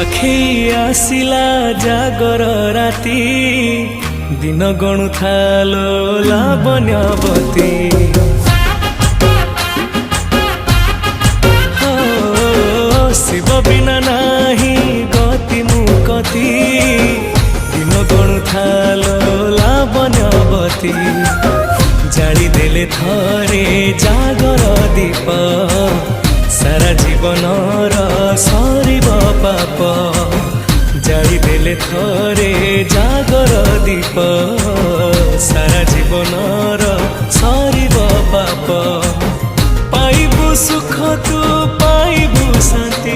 पाखी आसिला जागर राती दिन गणु थालो लावण्यवती शिव बिना नाही गति मुकती दिन गणु थालो लावण्यवती जाली देले थरे जागर दीप सारा जीवन सरीब पाप जाली देले थरे जागर दीप सारा जीवन सरीब पाप पाइबु सुख तू पाइबु शांति